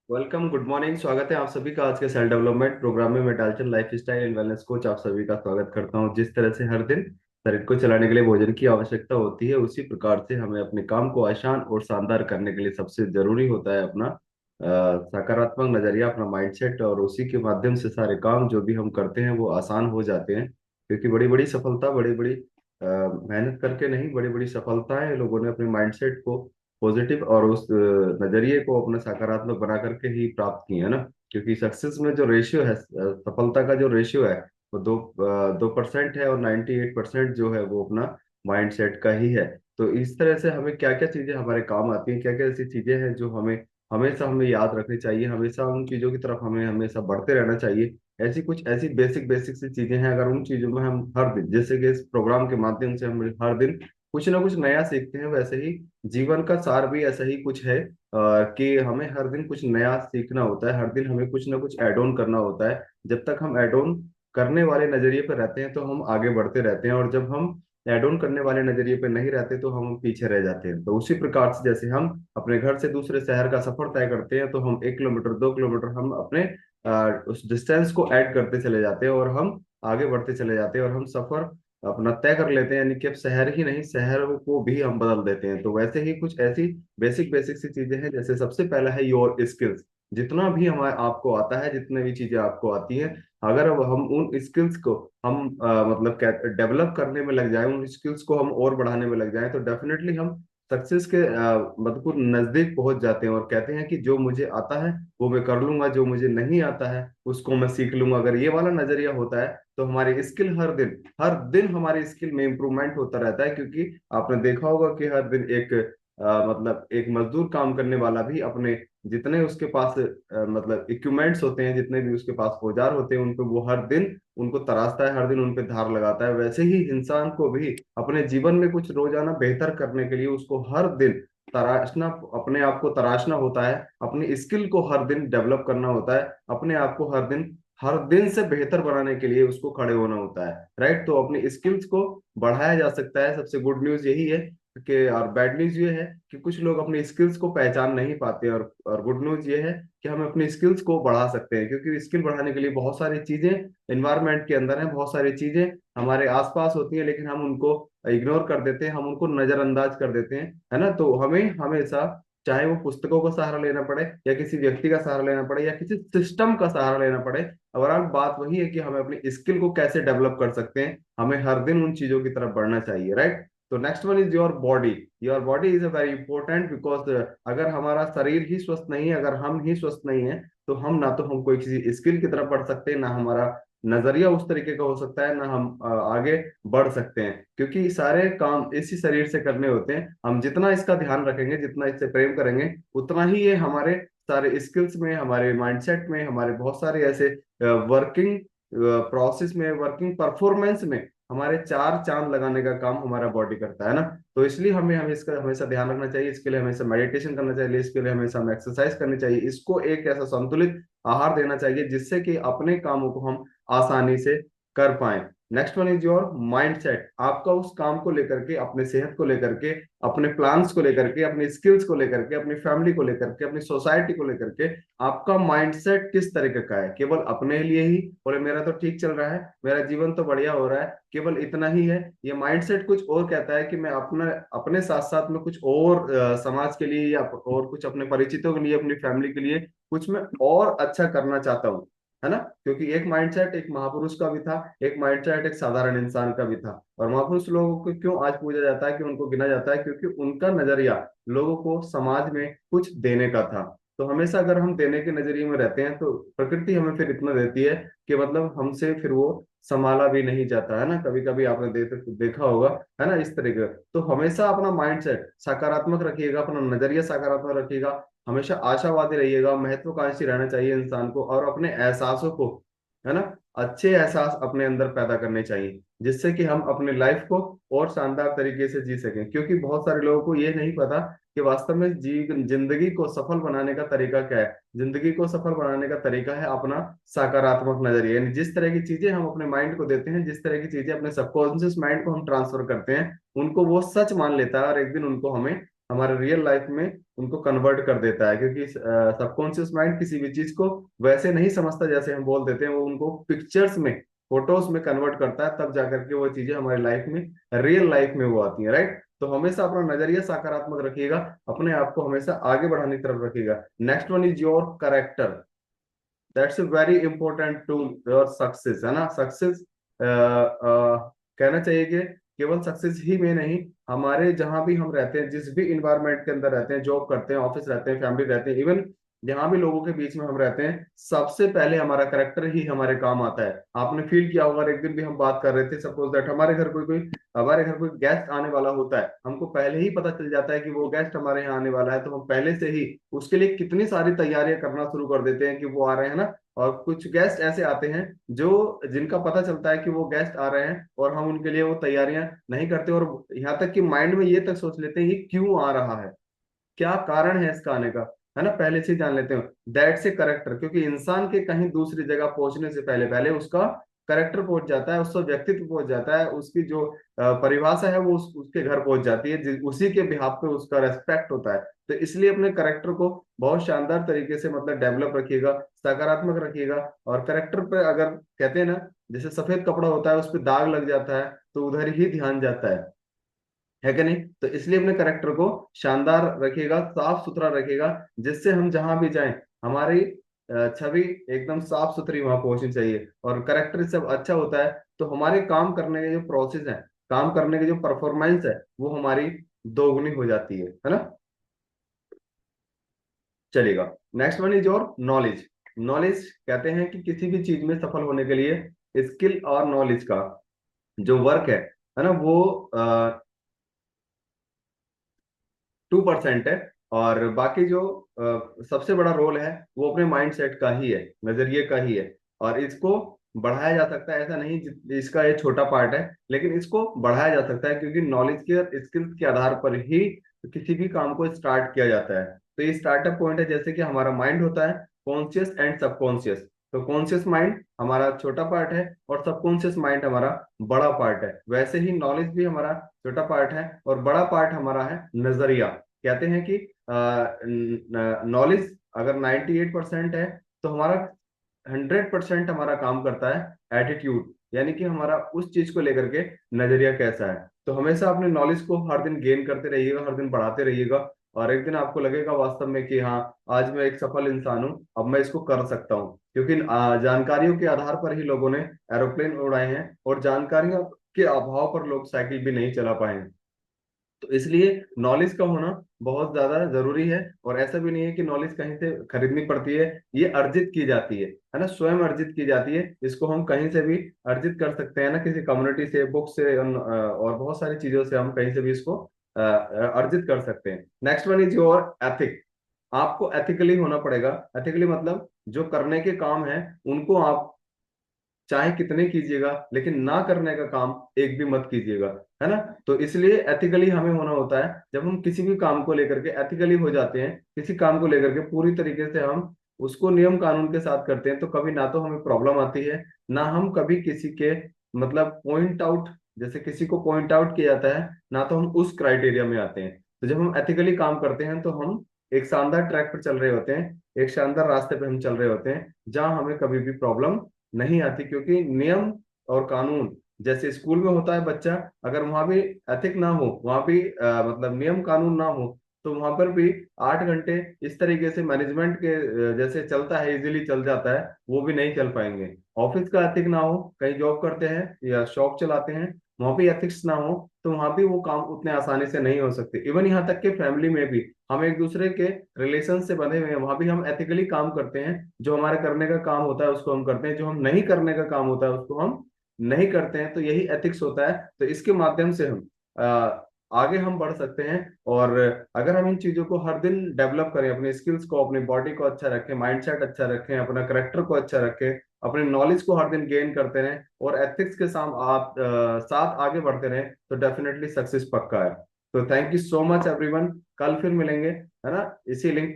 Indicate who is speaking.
Speaker 1: Welcome, good morning. स्वागत है आप सभी का आज के सेल्फ डेवलपमेंट प्रोग्राम में। मैं Dalton life style and wellness coach आप सभी का स्वागत करता हूं। जिस तरह से हर दिन शरीर को चलाने के लिए भोजन की आवश्यकता होती है, उसी प्रकार से हमें अपने काम को आसान और शानदार करने के लिए सबसे जरूरी होता है अपना सकारात्मक नजरिया, अपना माइंडसेट। और उसी के माध्यम से सारे काम जो भी हम करते हैं वो आसान हो जाते हैं। क्योंकि बड़ी बड़ी सफलता बड़ी बड़ी मेहनत करके नहीं, बड़ी बड़ी सफलताएं लोगों ने अपने माइंडसेट को पॉजिटिव और उस नजरिए को अपना सकारात्मक बना करके ही प्राप्त की है ना। क्योंकि सक्सेस में जो रेशियो है, सफलता का जो रेशियो है, वो 2% है, और 98% जो है वो अपना माइंडसेट का ही है। तो इस तरह से हमें क्या क्या चीजें हमारे काम आती हैं, क्या क्या ऐसी चीजें हैं जो हमें याद रखनी चाहिए, हमेशा उन चीजों की तरफ हमें हमेशा बढ़ते रहना चाहिए। ऐसी कुछ ऐसी बेसिक बेसिक सी चीजें हैं, अगर उन चीजों में हम हर दिन, जैसे कि इस प्रोग्राम के माध्यम से हम हर दिन कुछ ना कुछ नया सीखते हैं, वैसे ही जीवन का सार भी ऐसा ही कुछ है। कि हमें हर दिन कुछ नया सीखना होता है, हर दिन हमें कुछ ना कुछ ऐड ऑन करना होता है। जब तक हम ऐड ऑन करने वाले नजरिए पर रहते हैं तो हम आगे बढ़ते रहते हैं, और जब हम ऐड ऑन करने वाले नजरिए पर नहीं रहते तो हम पीछे रह जाते हैं। तो उसी प्रकार से जैसे हम अपने घर से दूसरे शहर का सफर तय करते हैं, तो हम 1 किलोमीटर 2 किलोमीटर हम अपने उस डिस्टेंस को ऐड करते चले जाते हैं, और हम आगे बढ़ते चले जाते हैं, और हम सफर अपना तय कर लेते हैं। यानी कि अब शहर ही नहीं, शहर को भी हम बदल देते हैं। तो वैसे ही कुछ ऐसी बेसिक बेसिक सी चीजें हैं। जैसे सबसे पहला है योर स्किल्स। जितना भी हमारे आपको आता है, जितने भी चीजें आपको आती हैं, अगर अब हम उन स्किल्स को हम मतलब क्या डेवलप करने में लग जाए, उन स्किल्स को हम और बढ़ाने में लग जाए, तो डेफिनेटली हम सक्सेस के मतलब नजदीक पहुंच जाते हैं। और कहते हैं कि जो मुझे आता है वो मैं कर लूंगा, जो मुझे नहीं आता है उसको मैं सीख लूंगा। अगर ये वाला नजरिया होता है तो हमारी स्किल हर दिन हमारी स्किल में इंप्रूवमेंट होता रहता है। क्योंकि आपने देखा होगा कि हर दिन एक मतलब एक मजदूर काम करने वाला भी अपने जितने उसके पास मतलब इक्विपमेंट्स होते हैं, जितने भी उसके पास औजार होते हैं, उनको वो हर दिन उनको तराशता है, हर दिन उन पे धार लगाता है। वैसे ही इंसान को भी अपने जीवन में कुछ रोजाना बेहतर करने के लिए उसको हर दिन तराशना, अपने आप को तराशना होता है, अपनी स्किल को हर दिन डेवलप करना होता है, अपने आप को हर दिन से बेहतर बनाने के लिए उसको खड़े होना होता है। राइट। तो अपनी स्किल्स को बढ़ाया जा सकता है। सबसे गुड न्यूज यही है कि, और बैड न्यूज ये है कि कुछ लोग अपनी स्किल्स को पहचान नहीं पाते। और गुड न्यूज ये है कि हम अपनी स्किल्स को बढ़ा सकते हैं। क्योंकि स्किल बढ़ाने के लिए बहुत सारी चीजें एनवायरनमेंट के अंदर हैं, बहुत सारी चीजें हमारे आसपास होती हैं, लेकिन हम उनको इग्नोर कर देते हैं, हम उनको नजरअंदाज कर देते हैं, है ना। तो हमें हमेशा, चाहे वो पुस्तकों का सहारा लेना पड़े, या किसी व्यक्ति का सहारा लेना पड़े, या किसी सिस्टम का सहारा लेना पड़े, ओवरऑल बात वही है कि हमें अपनी स्किल को कैसे डेवलप कर सकते हैं। हमें हर दिन उन चीजों की तरफ बढ़ना चाहिए। राइट। तो next one is your body. Your body is a very important, because अगर हमारा शरीर ही स्वस्थ नहीं है, अगर हम ही स्वस्थ नहीं है, तो हम ना तो हम कोई किसी स्किल की तरफ बढ़ सकते हैं, ना हमारा नजरिया उस तरीके का हो सकता है, ना हम आगे बढ़ सकते हैं। क्योंकि सारे काम इसी शरीर से करने होते हैं। हम जितना इसका ध्यान रखेंगे, जितना इससे प्रेम करेंगे, उतना ही ये हमारे सारे स्किल्स में, हमारे माइंडसेट में, हमारे बहुत सारे ऐसे वर्किंग प्रोसेस में, वर्किंग परफॉर्मेंस में हमारे चार चांद लगाने का काम हमारा बॉडी करता है ना। तो इसलिए हमें इसका हमेशा ध्यान रखना चाहिए। इसके लिए हमेशा मेडिटेशन करना चाहिए, इसके लिए हमेशा हम एक्सरसाइज करनी चाहिए, इसको एक ऐसा संतुलित आहार देना चाहिए जिससे कि अपने कामों को हम आसानी से कर पाए। Next one is your mindset. आपका उस काम को लेकर के, अपने सेहत को लेकर के, अपने प्लान्स को लेकर के, अपने स्किल्स को लेकर के, अपनी फैमिली को लेकर के, अपनी सोसाइटी को लेकर के, आपका माइंडसेट किस तरीके का है? केवल अपने लिए ही बोले मेरा तो ठीक चल रहा है, मेरा जीवन तो बढ़िया हो रहा है, केवल इतना ही है? ये माइंडसेट कुछ और कहता है कि मैं अपना अपने साथ साथ में कुछ और समाज के लिए, या और कुछ अपने परिचितों के लिए, अपनी फैमिली के लिए कुछ मैं और अच्छा करना चाहता हूँ, है ना। क्योंकि एक माइंडसेट एक महापुरुष का भी था, एक माइंडसेट एक साधारण इंसान का भी था। और महापुरुष लोगों को क्यों आज पूजा जाता है, कि उनको गिना जाता है? क्योंकि उनका नजरिया लोगों को समाज में कुछ देने का था। तो हमेशा अगर हम देने के नजरिए में रहते हैं, तो प्रकृति हमें फिर इतना देती है कि मतलब हमसे फिर वो संभाला भी नहीं जाता, है ना। कभी कभी आपने देखा होगा, है ना, इस तरीके। तो हमेशा अपना माइंडसेट सकारात्मक रखिएगा, अपना नजरिया सकारात्मक रखिएगा, हमेशा आशावादी रहिएगा, महत्वाकांक्षी रहना चाहिए इंसान को, और अपने एहसासों को, है ना, अच्छे एहसास अपने अंदर पैदा करने चाहिए, जिससे कि हम अपने लाइफ को और शानदार तरीके से जी सकें। क्योंकि बहुत सारे लोगों को ये नहीं पता कि वास्तव में जिंदगी को सफल बनाने का तरीका क्या है। जिंदगी को सफल बनाने का तरीका है अपना सकारात्मक नजरिया। यानी जिस तरह की चीजें हम अपने माइंड को देते हैं, जिस तरह की चीजें अपने सबकॉन्शियस माइंड को हम ट्रांसफर करते हैं, उनको वो सच मान लेता है, और एक दिन उनको हमें हमारे रियल लाइफ में उनको कन्वर्ट कर देता है, क्योंकि सबकॉन्शियस माइंड किसी भी चीज को वैसे नहीं समझता जैसे हम बोल देते हैं, वो उनको पिक्चर्स में, फोटोज में कन्वर्ट करता है, तब जाकर के वो चीजें हमारी लाइफ में, रियल लाइफ में वो आती है, राइट। तो हमेशा अपना नजरिया सकारात्मक रखिएगा, अपने आप को हमेशा आगे बढ़ाने की तरफ रखिएगा। Next one is your character. That's very important to your success, है ना। सक्सेस कहना चाहिए कि केवल सक्सेस ही में नहीं, हमारे जहां भी हम रहते हैं, जिस भी इन्वायरमेंट के अंदर रहते हैं, जॉब करते हैं, ऑफिस रहते हैं, फैमिली रहते हैं, इवन जहां भी लोगों के बीच में हम रहते हैं, सबसे पहले हमारा करेक्टर ही हमारे काम आता है। आपने फील किया होगा, एक दिन भी हम बात कर रहे थे, सपोज दैट हमारे घर कोई गेस्ट आने वाला होता है, हमको पहले ही पता चल जाता है कि वो गेस्ट हमारे यहाँ आने वाला है, तो हम पहले से ही उसके लिए कितनी सारी तैयारियां करना शुरू कर देते हैं कि वो आ रहे हैं ना। और कुछ गेस्ट ऐसे आते हैं जो, जिनका पता चलता है कि वो गेस्ट आ रहे हैं, और हम उनके लिए वो तैयारियां नहीं करते, और यहाँ तक कि माइंड में ये तक सोच लेते हैं ये क्यों आ रहा है, क्या कारण है इसका आने का, है ना, पहले से ही जान लेते हो। दैट से करेक्टर, क्योंकि इंसान के कहीं दूसरी जगह पहुंचने से पहले पहले उसका करेक्टर पहुंच जाता है, उसका व्यक्तित्व पहुंच जाता है, उसकी जो परिभाषा है वो उसके घर पहुंच जाती है, उसी के बिहाफ पे उसका रेस्पेक्ट होता है। तो इसलिए अपने करेक्टर को बहुत शानदार तरीके से मतलब डेवलप रखिएगा, सकारात्मक रखिएगा। और करेक्टर पे अगर कहते हैं ना, जैसे सफेद कपड़ा होता है उस पर दाग लग जाता है तो उधर ही ध्यान जाता है कि नहीं। तो इसलिए अपने करेक्टर को शानदार रखिएगा, साफ सुथरा रखिएगा, जिससे हम जहां भी जाएं हमारी छवि एकदम साफ सुथरी वहां पहुंचनी चाहिए। और करेक्टर सब अच्छा होता है तो हमारे काम करने के जो प्रोसेस है, काम करने की जो परफॉर्मेंस है, वो हमारी दोगुनी हो जाती है ना। चलेगा। Next one is your knowledge. Knowledge कहते हैं कि किसी भी चीज में सफल होने के लिए स्किल और नॉलेज का जो वर्क है ना, वो 2% है। और बाकी जो सबसे बड़ा रोल है वो अपने माइंड सेट का ही है, नजरिए का ही है। और इसको बढ़ाया जा सकता है, ऐसा नहीं इसका ये छोटा पार्ट है, लेकिन इसको बढ़ाया जा सकता है, क्योंकि नॉलेज के और स्किल्स के आधार पर ही किसी भी काम को स्टार्ट किया जाता है। तो ये स्टार्टअप पॉइंट है, जैसे कि हमारा माइंड होता है कॉन्शियस एंड सबकॉन्शियस। तो कॉन्शियस माइंड हमारा छोटा पार्ट है और सबकॉन्शियस माइंड हमारा बड़ा पार्ट है, वैसे ही नॉलेज भी हमारा छोटा पार्ट है और बड़ा पार्ट हमारा है नजरिया। कहते हैं कि नॉलेज अगर 98% है, तो हमारा 100% हमारा काम करता है एटीट्यूड, यानी कि हमारा उस चीज को लेकर के नजरिया कैसा है। तो हमेशा अपने नॉलेज को हर दिन गेन करते रहिएगा, हर दिन बढ़ाते रहिएगा, और एक दिन आपको लगेगा वास्तव में कि हाँ, आज मैं एक सफल इंसान हूँ, अब मैं इसको कर सकता हूँ। क्योंकि जानकारियों के आधार पर ही लोगों ने एरोप्लेन उड़ाए हैं, और जानकारियों के अभाव पर लोग साइकिल भी नहीं चला पाए हैं। तो इसलिए नॉलेज का होना बहुत ज्यादा जरूरी है। और ऐसा भी नहीं है कि नॉलेज कहीं से खरीदनी पड़ती है, ये अर्जित की जाती है ना, स्वयं अर्जित की जाती है। इसको हम कहीं से भी अर्जित कर सकते हैं ना, किसी कम्युनिटी से, बुक से, और बहुत सारी चीजों से हम कहीं से भी इसको अर्जित कर सकते हैं। Next one is your ethic. आपको एथिकली होना पड़ेगा। एथिकली मतलब जो करने के काम है उनको आप चाहे कितने कीजिएगा, लेकिन ना करने का काम एक भी मत कीजिएगा, है ना। तो इसलिए एथिकली हमें होना होता है। जब हम किसी भी काम को लेकर के एथिकली हो जाते हैं, किसी काम को लेकर के पूरी तरीके से हम उसको नियम कानून के साथ करते हैं, तो कभी ना तो हमें प्रॉब्लम आती है, ना हम कभी किसी के मतलब पॉइंट आउट, जैसे किसी को पॉइंट आउट किया जाता है, ना तो हम उस क्राइटेरिया में आते हैं। तो जब हम एथिकली काम करते हैं तो हम एक शानदार ट्रैक पर चल रहे होते हैं, एक शानदार रास्ते पे हम चल रहे होते हैं, जहां हमें कभी भी प्रॉब्लम नहीं आती। क्योंकि नियम और कानून, जैसे स्कूल में होता है बच्चा, अगर वहां भी एथिक ना हो, वहां भी मतलब नियम कानून ना हो, तो वहां पर भी 8 घंटे इस तरीके से मैनेजमेंट के जैसे चलता है, इजीली चल जाता है, वो भी नहीं चल पाएंगे। ऑफिस का एथिक ना हो, कहीं जॉब करते हैं या शॉप चलाते हैं, वहां भी एथिक्स ना हो, तो वहां भी वो काम उतने आसानी से नहीं हो सकते। इवन यहाँ तक के फैमिली में भी हम एक दूसरे के रिलेशन से बंधे हुए हैं, वहां भी हम एथिकली काम करते हैं। जो हमारे करने का काम होता है उसको हम करते हैं, जो हम नहीं करने का काम होता है उसको हम नहीं करते हैं। तो यही एथिक्स होता है। तो इसके माध्यम से हम आगे हम बढ़ सकते हैं। और अगर हम इन चीजों को हर दिन डेवलप करें, अपने स्किल्स को, अपनी बॉडी को अच्छा रखें, माइंडसेट अच्छा रखें, अपना करेक्टर को अच्छा रखें, अपने नॉलेज को हर दिन गेन करते रहें, और एथिक्स के साथ आप साथ आगे बढ़ते रहें, तो डेफिनेटली सक्सेस पक्का है। तो thank you so much everyone. कल फिर मिलेंगे, है ना, इसी लिंक पर।